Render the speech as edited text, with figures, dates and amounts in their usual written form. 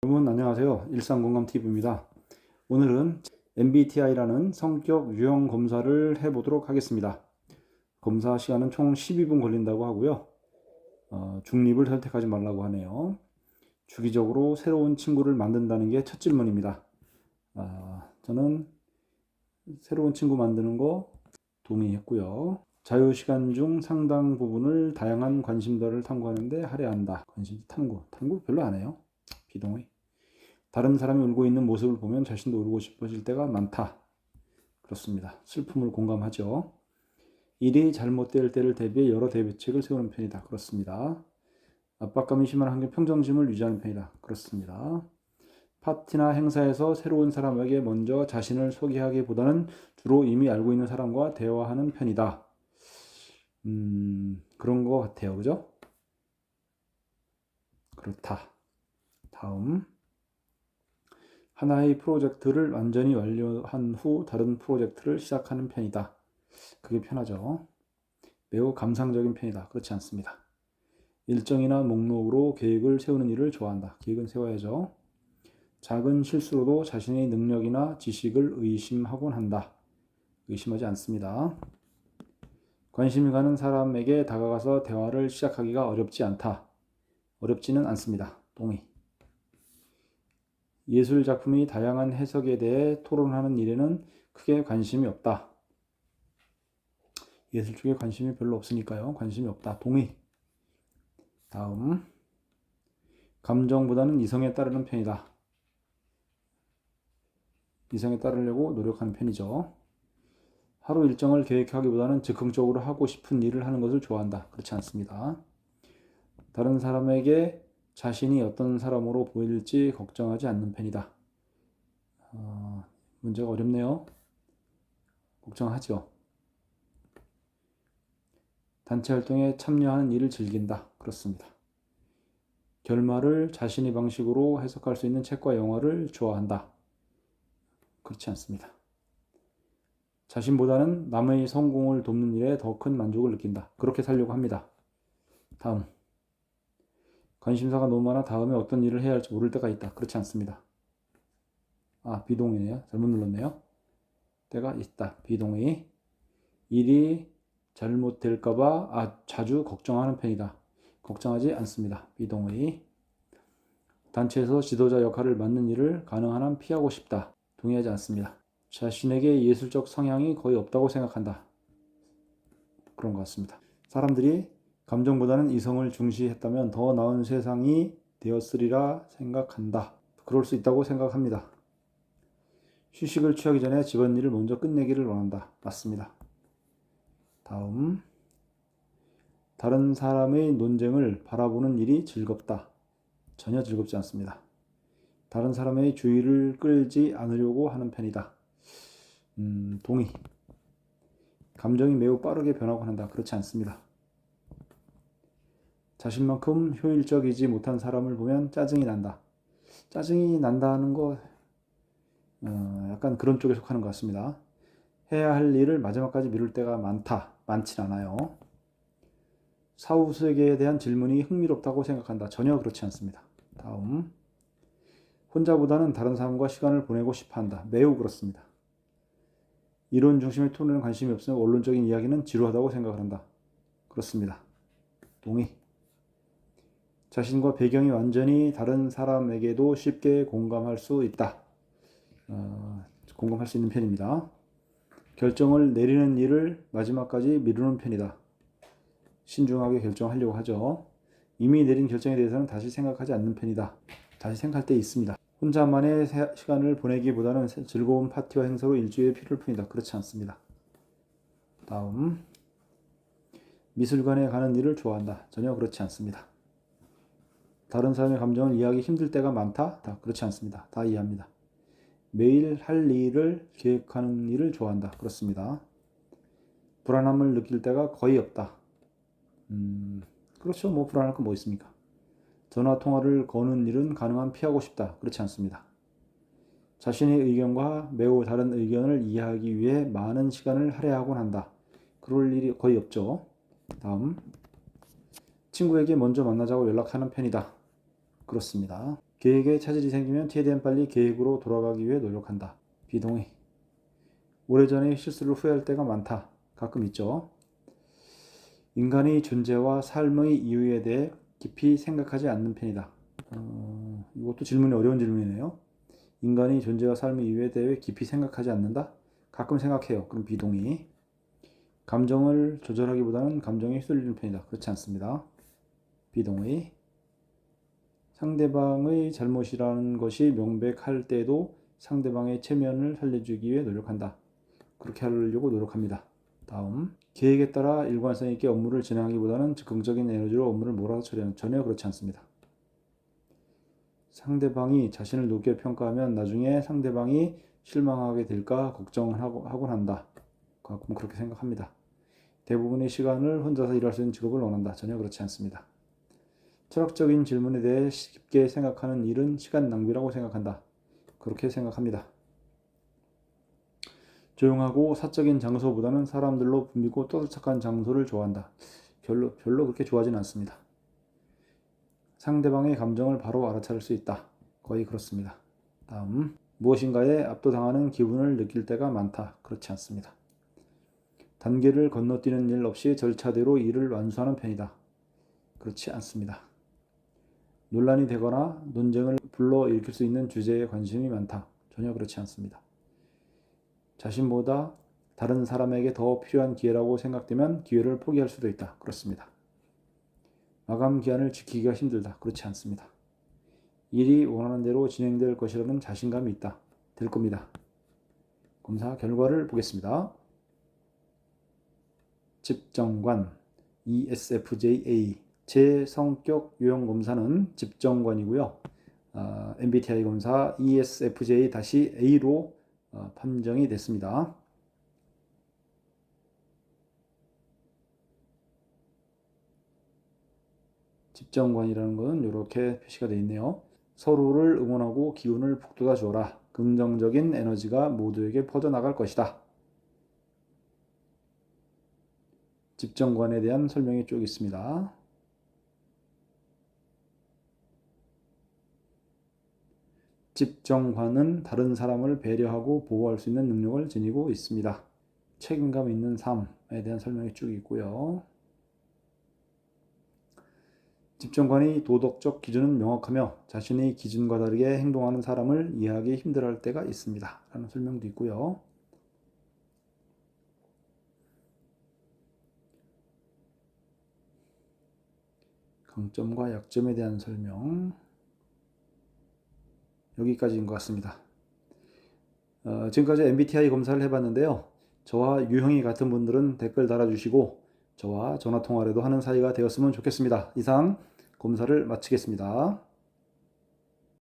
여러분 안녕하세요. 일상공감TV입니다. 오늘은 MBTI라는 성격 유형 검사를 해보도록 하겠습니다. 검사 시간은 총 12분 걸린다고 하고요. 중립을 선택하지 말라고 하네요. 주기적으로 새로운 친구를 만든다는 게 첫 질문입니다. 저는 새로운 친구 만드는 거 동의했고요. 자유시간 중 상당 부분을 다양한 관심사를 탐구하는데 할애한다. 관심 탐구 별로 안 해요. 비동의. 다른 사람이 울고 있는 모습을 보면 자신도 울고 싶어질 때가 많다. 그렇습니다. 슬픔을 공감하죠. 일이 잘못될 때를 대비해 여러 대비책을 세우는 편이다. 그렇습니다. 압박감이 심한 환경 평정심을 유지하는 편이다. 그렇습니다. 파티나 행사에서 새로운 사람에게 먼저 자신을 소개하기보다는 주로 이미 알고 있는 사람과 대화하는 편이다. 그런 것 같아요. 그죠? 그렇다. 다음. 하나의 프로젝트를 완전히 완료한 후 다른 프로젝트를 시작하는 편이다. 그게 편하죠. 매우 감상적인 편이다. 그렇지 않습니다. 일정이나 목록으로 계획을 세우는 일을 좋아한다. 계획은 세워야죠. 작은 실수로도 자신의 능력이나 지식을 의심하곤 한다. 의심하지 않습니다. 관심이 가는 사람에게 다가가서 대화를 시작하기가 어렵지 않다. 어렵지는 않습니다. 동의. 예술 작품의 다양한 해석에 대해 토론하는 일에는 크게 관심이 없다. 예술 쪽에 관심이 별로 없으니까요. 관심이 없다. 동의. 다음. 감정보다는 이성에 따르는 편이다. 이성에 따르려고 노력하는 편이죠. 하루 일정을 계획하기보다는 즉흥적으로 하고 싶은 일을 하는 것을 좋아한다. 그렇지 않습니다. 다른 사람에게 자신이 어떤 사람으로 보일지 걱정하지 않는 편이다. 문제가 어렵네요. 걱정하죠. 단체 활동에 참여하는 일을 즐긴다. 그렇습니다. 결말을 자신의 방식으로 해석할 수 있는 책과 영화를 좋아한다. 그렇지 않습니다. 자신보다는 남의 성공을 돕는 일에 더 큰 만족을 느낀다. 그렇게 살려고 합니다. 다음. 관심사가 너무 많아 다음에 어떤 일을 해야 할지 모를 때가 있다. 그렇지 않습니다. 비동의네요. 잘못 눌렀네요. 때가 있다. 비동의. 일이 잘못될까봐 자주 걱정하는 편이다. 걱정하지 않습니다. 비동의. 단체에서 지도자 역할을 맡는 일을 가능한 한 피하고 싶다. 동의하지 않습니다. 자신에게 예술적 성향이 거의 없다고 생각한다. 그런 것 같습니다. 사람들이 감정보다는 이성을 중시했다면 더 나은 세상이 되었으리라 생각한다. 그럴 수 있다고 생각합니다. 휴식을 취하기 전에 집안일을 먼저 끝내기를 원한다. 맞습니다. 다음. 다른 사람의 논쟁을 바라보는 일이 즐겁다. 전혀 즐겁지 않습니다. 다른 사람의 주의를 끌지 않으려고 하는 편이다. 동의. 감정이 매우 빠르게 변하곤 한다. 그렇지 않습니다. 자신만큼 효율적이지 못한 사람을 보면 짜증이 난다. 짜증이 난다는 거 약간 그런 쪽에 속하는 것 같습니다. 해야 할 일을 마지막까지 미룰 때가 많진 않아요. 사후세계에 대한 질문이 흥미롭다고 생각한다. 전혀 그렇지 않습니다. 다음. 혼자보다는 다른 사람과 시간을 보내고 싶어한다. 매우 그렇습니다. 이론 중심의 토론에는 관심이 없으며 원론적인 이야기는 지루하다고 생각을 한다. 그렇습니다. 동의. 자신과 배경이 완전히 다른 사람에게도 쉽게 공감할 수 있다. 공감할 수 있는 편입니다. 결정을 내리는 일을 마지막까지 미루는 편이다. 신중하게 결정하려고 하죠. 이미 내린 결정에 대해서는 다시 생각하지 않는 편이다. 다시 생각할 때 있습니다. 혼자만의 시간을 보내기보다는 즐거운 파티와 행사로 일주일에 필요할 뿐이다. 그렇지 않습니다. 다음. 미술관에 가는 일을 좋아한다. 전혀 그렇지 않습니다. 다른 사람의 감정을 이해하기 힘들 때가 많다? 그렇지 않습니다. 다 이해합니다. 매일 할 일을 계획하는 일을 좋아한다. 그렇습니다. 불안함을 느낄 때가 거의 없다. 그렇죠. 불안할 건 뭐 있습니까? 전화 통화를 거는 일은 가능한 피하고 싶다. 그렇지 않습니다. 자신의 의견과 매우 다른 의견을 이해하기 위해 많은 시간을 할애하곤 한다. 그럴 일이 거의 없죠. 다음. 친구에게 먼저 만나자고 연락하는 편이다. 그렇습니다. 계획에 차질이 생기면 최대한 빨리 계획으로 돌아가기 위해 노력한다. 비동의. 오래전에 실수를 후회할 때가 많다. 가끔 있죠. 인간의 존재와 삶의 이유에 대해 깊이 생각하지 않는 편이다. 이것도 질문이 어려운 질문이네요. 인간의 존재와 삶의 이유에 대해 깊이 생각하지 않는다? 가끔 생각해요. 그럼 비동의. 감정을 조절하기보다는 감정에 휘둘리는 편이다. 그렇지 않습니다. 비동의. 상대방의 잘못이라는 것이 명백할 때도 상대방의 체면을 살려주기 위해 노력한다. 그렇게 하려고 노력합니다. 다음. 계획에 따라 일관성 있게 업무를 진행하기보다는 즉흥적인 에너지로 업무를 몰아서 처리하는. 전혀 그렇지 않습니다. 상대방이 자신을 높게 평가하면 나중에 상대방이 실망하게 될까 걱정을 하곤 한다. 가끔 그렇게 생각합니다. 대부분의 시간을 혼자서 일할 수 있는 직업을 원한다. 전혀 그렇지 않습니다. 철학적인 질문에 대해 깊게 생각하는 일은 시간 낭비라고 생각한다. 그렇게 생각합니다. 조용하고 사적인 장소보다는 사람들로 붐비고 떠들썩한 장소를 좋아한다. 별로 그렇게 좋아하진 않습니다. 상대방의 감정을 바로 알아차릴 수 있다. 거의 그렇습니다. 다음. 무엇인가에 압도당하는 기분을 느낄 때가 많다. 그렇지 않습니다. 단계를 건너뛰는 일 없이 절차대로 일을 완수하는 편이다. 그렇지 않습니다. 논란이 되거나 논쟁을 불러일으킬 수 있는 주제에 관심이 많다. 전혀 그렇지 않습니다. 자신보다 다른 사람에게 더 필요한 기회라고 생각되면 기회를 포기할 수도 있다. 그렇습니다. 마감 기한을 지키기가 힘들다. 그렇지 않습니다. 일이 원하는 대로 진행될 것이라는 자신감이 있다. 될 겁니다. 검사 결과를 보겠습니다. 집정관 ESFJA 제 성격 유형 검사는 집정관이고요. MBTI 검사 ESFJ-A로 판정이 됐습니다. 집정관이라는 것은 이렇게 표시가 되어 있네요. 서로를 응원하고 기운을 북돋아 주어라. 긍정적인 에너지가 모두에게 퍼져나갈 것이다. 집정관에 대한 설명이 쭉 있습니다. 집정관은 다른 사람을 배려하고 보호할 수 있는 능력을 지니고 있습니다. 책임감 있는 삶에 대한 설명이 쭉 있고요. 집정관이 도덕적 기준은 명확하며 자신의 기준과 다르게 행동하는 사람을 이해하기 힘들어할 때가 있습니다. 라는 설명도 있고요. 강점과 약점에 대한 설명 여기까지인 것 같습니다. 지금까지 MBTI 검사를 해봤는데요. 저와 유형이 같은 분들은 댓글 달아주시고 저와 전화통화라도 하는 사이가 되었으면 좋겠습니다. 이상 검사를 마치겠습니다.